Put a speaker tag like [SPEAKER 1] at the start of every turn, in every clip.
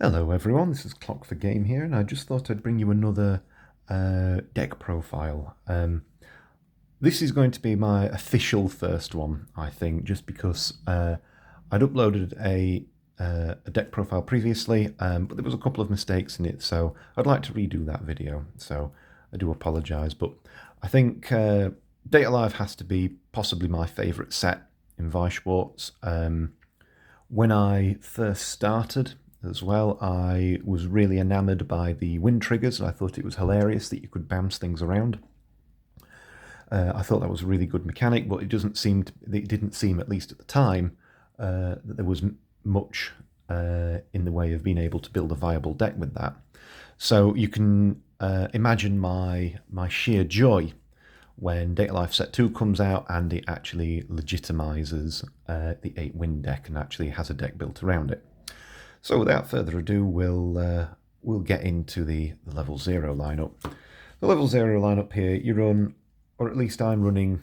[SPEAKER 1] Hello everyone, this is Clock for Game here, and I just thought I'd bring you another deck profile. This is going to be my official first one, I think, just because I'd uploaded a deck profile previously, but there was a couple of mistakes in it, so I'd like to redo that video, so I do apologise. But I think Data Live has to be possibly my favourite set in Weiss Schwarz. When I first started as well, I was really enamoured by the wind triggers. I thought it was hilarious that you could bounce things around. I thought that was a really good mechanic, but it didn't seem, at least at the time, that there was much in the way of being able to build a viable deck with that. So you can imagine my sheer joy when Data Life Set 2 comes out and it actually legitimizes the 8 win deck and actually has a deck built around it. So without further ado, we'll get into the level 0 lineup. The level 0 lineup here, you run, or at least I'm running,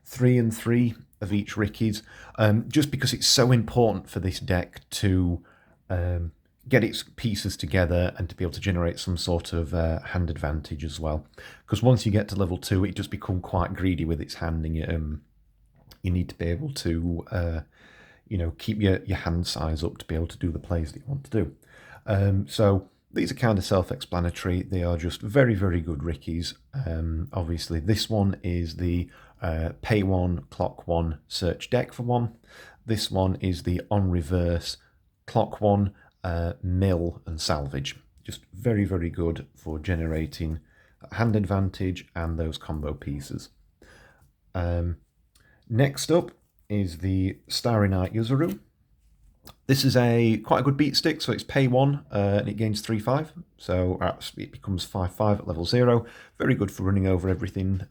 [SPEAKER 1] 3 and 3 of each Ricky's, just because it's so important for this deck to get its pieces together and to be able to generate some sort of hand advantage as well. Because once you get to level 2, it does become quite greedy with its handing. You need to be able to keep your hand size up to be able to do the plays that you want to do. So these are kind of self-explanatory. They are just very, very good Ricky's. Obviously, this one is the pay 1, clock 1 search deck for 1. This one is the on reverse clock 1 mill and salvage. Just very, very good for generating hand advantage and those combo pieces. Next up is the Starry Night Yuzuru. This is quite a good beat stick, so it's pay 1 and it gains 3/5, so it becomes 5/5 at level 0. Very good for running over everything.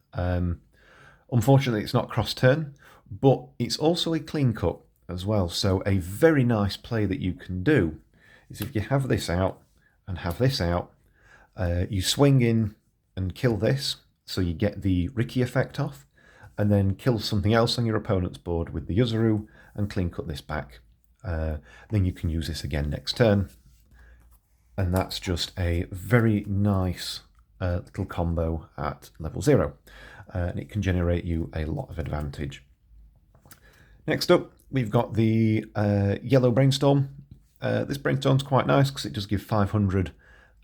[SPEAKER 1] Unfortunately, it's not cross turn, but it's also a clean cut as well. So a very nice play that you can do is if you have this out and have this out, you swing in and kill this, so you get the Ricky effect off, and then kill something else on your opponent's board with the Yuzuru and clean cut this back. Then you can use this again next turn, and that's just a very nice little combo at level 0, and it can generate you a lot of advantage. Next up, we've got the Yellow Brainstorm. This Brainstorm's quite nice because it does give 500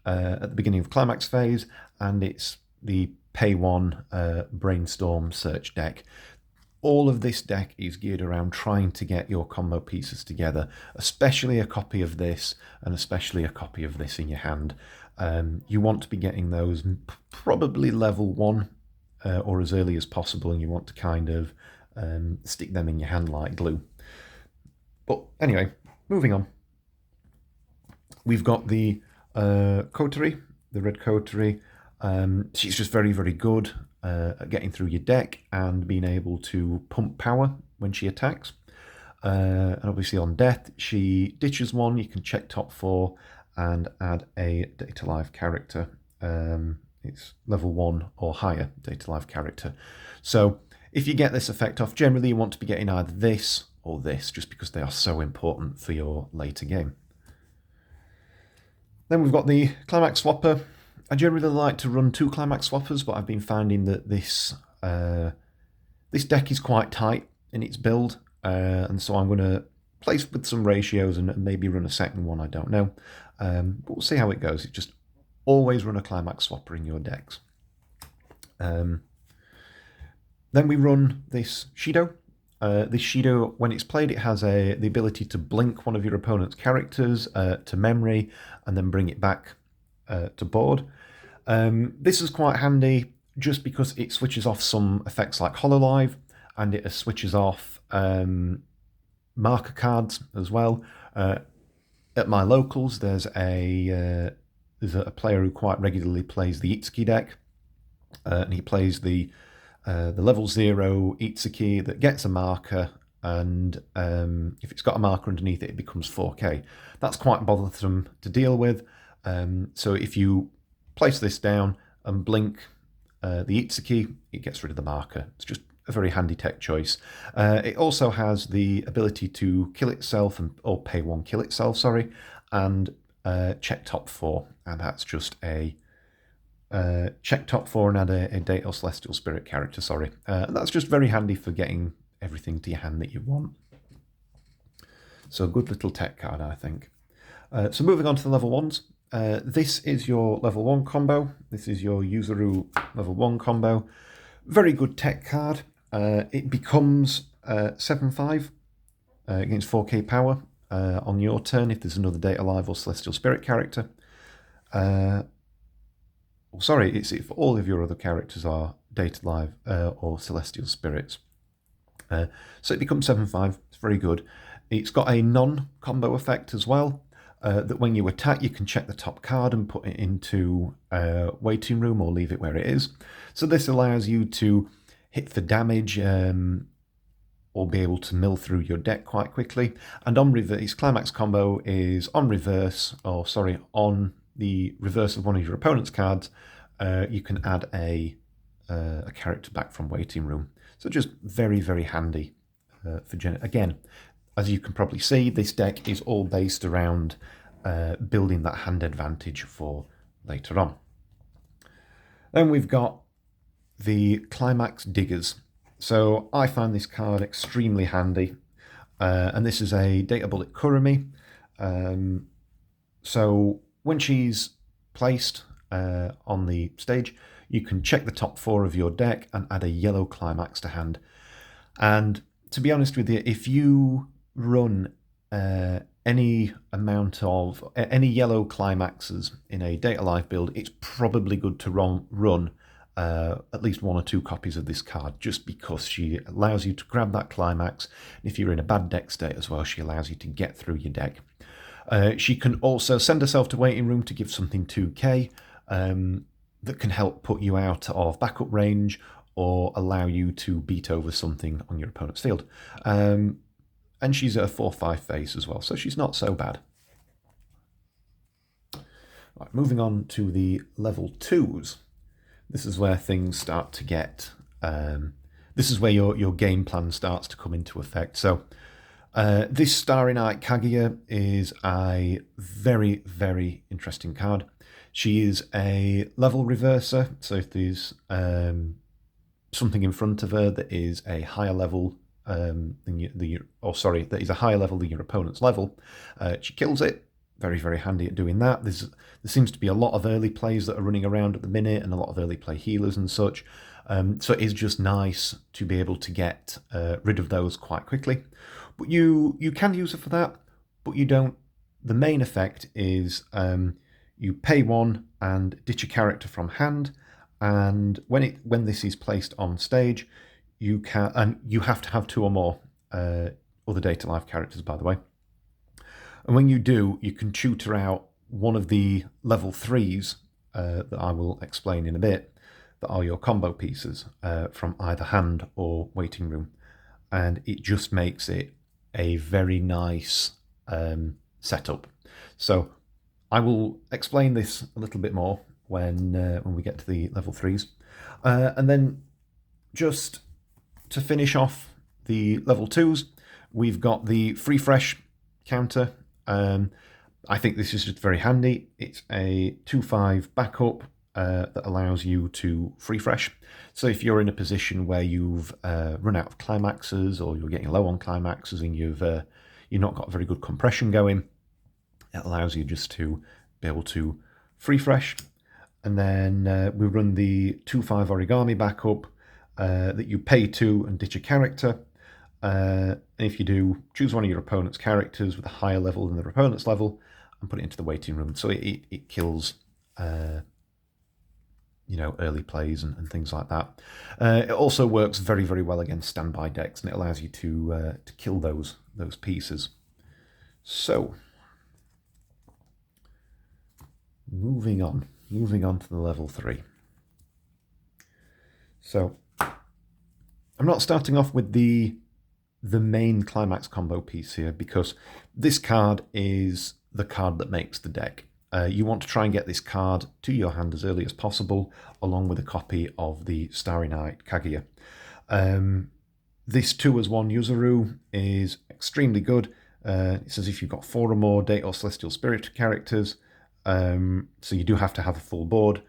[SPEAKER 1] at the beginning of Climax phase, and it's the pay 1 Brainstorm search deck. All of this deck is geared around trying to get your combo pieces together, especially a copy of this and especially a copy of this in your hand. You want to be getting those probably level 1 or as early as possible, and you want to kind of stick them in your hand like glue. But anyway, moving on. We've got the Coterie, the red Coterie. She's just very, very good at getting through your deck and being able to pump power when she attacks. And obviously on death, she ditches 1. You can check top 4 and add a Data Live character. It's level 1 or higher Data Live character. So if you get this effect off, generally you want to be getting either this or this, just because they are so important for your later game. Then we've got the Climax Swapper. I generally like to run 2 Climax Swappers, but I've been finding that this deck is quite tight in its build, and so I'm going to play with some ratios and maybe run a second one, I don't know. But we'll see how it goes. It's just always run a Climax Swapper in your decks. Then we run this Shido. This Shido, when it's played, it has the ability to blink one of your opponent's characters to memory and then bring it back to board. This is quite handy just because it switches off some effects like Hololive, and it switches off marker cards as well. At my locals, there's a player who quite regularly plays the Itsuki deck, and he plays the level 0 Itsuki that gets a marker, and if it's got a marker underneath it, it becomes 4K. That's quite bothersome to deal with. So if you place this down and blink the Itsuki, it gets rid of the marker. It's just a very handy tech choice. It also has the ability to kill itself, or pay 1 kill itself, sorry, and check top 4, and that's just a check top 4 and add a Date or Celestial Spirit character, sorry. And that's just very handy for getting everything to your hand that you want. So a good little tech card, I think. So moving on to the level 1s. This is your level 1 combo. This is your Yuzuru level 1 combo. Very good tech card. It becomes 7/5 against 4k power on your turn if there's another Date Alive or Celestial Spirit character. Sorry, it's if all of your other characters are Date Alive or Celestial Spirits. So it becomes 7/5. It's very good. It's got a non-combo effect as well. That when you attack, you can check the top card and put it into waiting room or leave it where it is. So this allows you to hit for damage or be able to mill through your deck quite quickly. And on reverse, climax combo is on reverse, or sorry, on the reverse of one of your opponent's cards, you can add a character back from waiting room. So just very, very handy again. As you can probably see, this deck is all based around building that hand advantage for later on. Then we've got the Climax Diggers. So I find this card extremely handy. And this is a Data Bullet Kurumi. So when she's placed on the stage, you can check the top 4 of your deck and add a yellow Climax to hand. And to be honest with you, if you run any amount of any yellow climaxes in a Date Alive build, it's probably good to run at least 1 or 2 copies of this card, just because she allows you to grab that climax. And if you're in a bad deck state as well, she allows you to get through your deck. She can also send herself to waiting room to give something 2k that can help put you out of backup range or allow you to beat over something on your opponent's field. And she's at a 4/5 face as well, so she's not so bad. Right, moving on to the level 2s. This is where things start to get... this is where your game plan starts to come into effect. So this Starry Night Kaguya is a very, very interesting card. She is a level reverser, so if there's something in front of her that is a higher level that is a higher level than your opponent's level, she kills it. Very, very handy at doing that. There seems to be a lot of early plays that are running around at the minute, and a lot of early play healers and such. So it is just nice to be able to get rid of those quite quickly. But you can use it for that, but you don't. The main effect is you pay 1 and ditch a character from hand, and when this is placed on stage, you have to have 2 or more other Date Alive characters, by the way. And when you do, you can tutor out one of the level 3s that I will explain in a bit, that are your combo pieces from either hand or waiting room. And it just makes it a very nice setup. So I will explain this a little bit more when we get to the level 3s. And then just to finish off the level 2s, we've got the Free Fresh counter. I think this is just very handy. It's a 2/5 backup that allows you to Free Fresh. So if you're in a position where you've run out of climaxes, or you're getting low on climaxes and you've not got very good compression going, it allows you just to be able to Free Fresh. And then we run the 2/5 origami backup that you pay 2 and ditch a character. And if you do, choose one of your opponent's characters with a higher level than their opponent's level and put it into the waiting room. So it kills early plays and things like that. It also works very, very well against standby decks, and it allows you to kill those pieces. So moving on to the level 3. So I'm not starting off with the main climax combo piece here, because this card is the card that makes the deck. You want to try and get this card to your hand as early as possible, along with a copy of the Starry Night Kaguya. This 2/1 Yuzuru is extremely good. It says if you've got 4 or more Date or Celestial Spirit characters, so you do have to have a full board.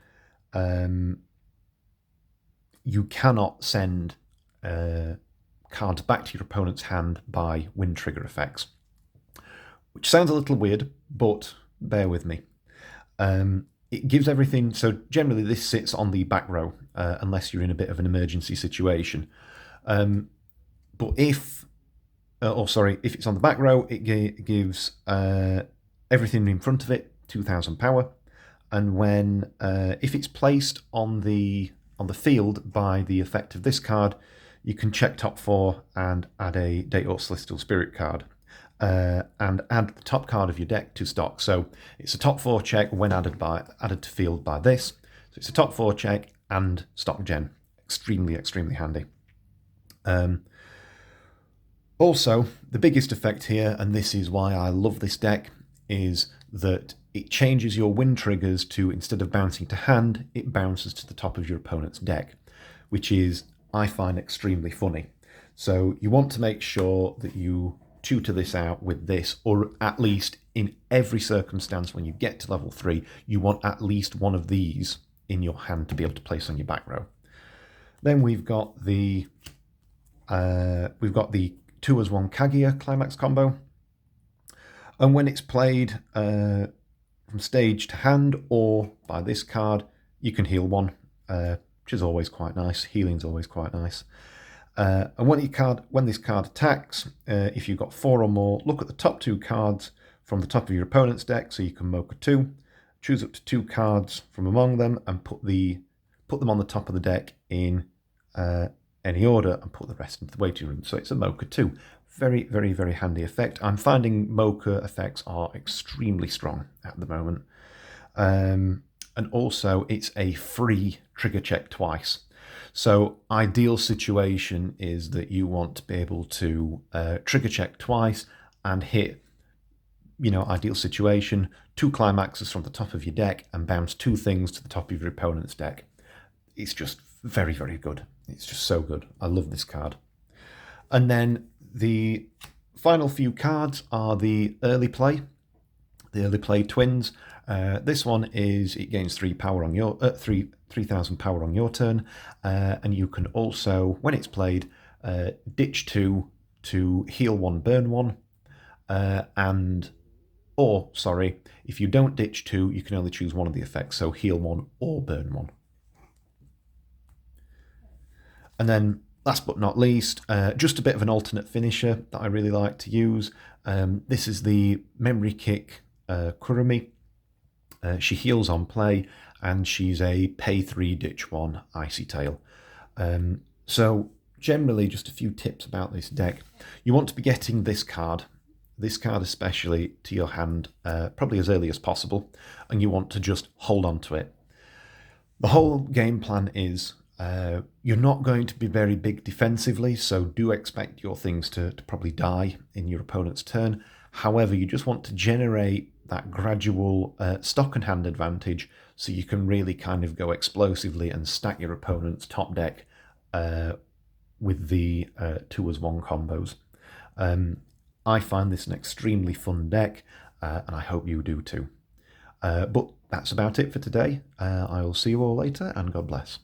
[SPEAKER 1] You cannot send cards back to your opponent's hand by wind trigger effects, which sounds a little weird, but bear with me. It gives everything, so generally this sits on the back row, unless you're in a bit of an emergency situation. But if it's on the back row, it gives everything in front of it 2,000 power, and when if it's placed on the field by the effect of this card, you can check top 4 and add a Date or Celestial Spirit card, and add the top card of your deck to stock. So it's a top 4 check when added to field by this. So it's a top 4 check and stock gen. Extremely handy. Also, the biggest effect here, and this is why I love this deck, is that it changes your wind triggers to, instead of bouncing to hand, it bounces to the top of your opponent's deck, which is, I find, extremely funny. So you want to make sure that you tutor this out with this, or at least in every circumstance when you get to level 3, you want at least one of these in your hand to be able to place on your back row. Then we've got the 2-as-1 Kaguya climax combo, and when it's played from stage to hand or by this card, you can heal 1, which is always quite nice. Healing's always quite nice. And when this card attacks, if you've got 4 or more, look at the top 2 cards from the top of your opponent's deck, so you can Mocha 2, choose up to 2 cards from among them and put them on the top of the deck in any order, and put the rest into the waiting room. So it's a Mocha 2. Very handy effect. I'm finding Mocha effects are extremely strong at the moment. And also it's a free trigger check twice. So ideal situation is that you want to be able to trigger check twice and hit, ideal situation, 2 climaxes from the top of your deck and bounce 2 things to the top of your opponent's deck. It's just very good. It's just so good. I love this card. And then the final few cards are the early play twins. This one is, it gains 3 power on your 3,000 power on your turn, and you can also, when it's played, ditch 2 to heal 1, burn 1, if you don't ditch 2, you can only choose one of the effects, so heal 1 or burn 1. And then, last but not least, just a bit of an alternate finisher that I really like to use. This is the Memory Kick Kurumi. She heals on play, and she's a pay 3, ditch 1 Icy Tail. So generally, just a few tips about this deck. You want to be getting this card especially, to your hand probably as early as possible, and you want to just hold on to it. The whole game plan is you're not going to be very big defensively, so do expect your things to probably die in your opponent's turn. However, you just want to generate that gradual stock and hand advantage, so you can really kind of go explosively and stack your opponent's top deck with the 2-as-1 combos. I find this an extremely fun deck, and I hope you do too. But that's about it for today. I will see you all later, and God bless.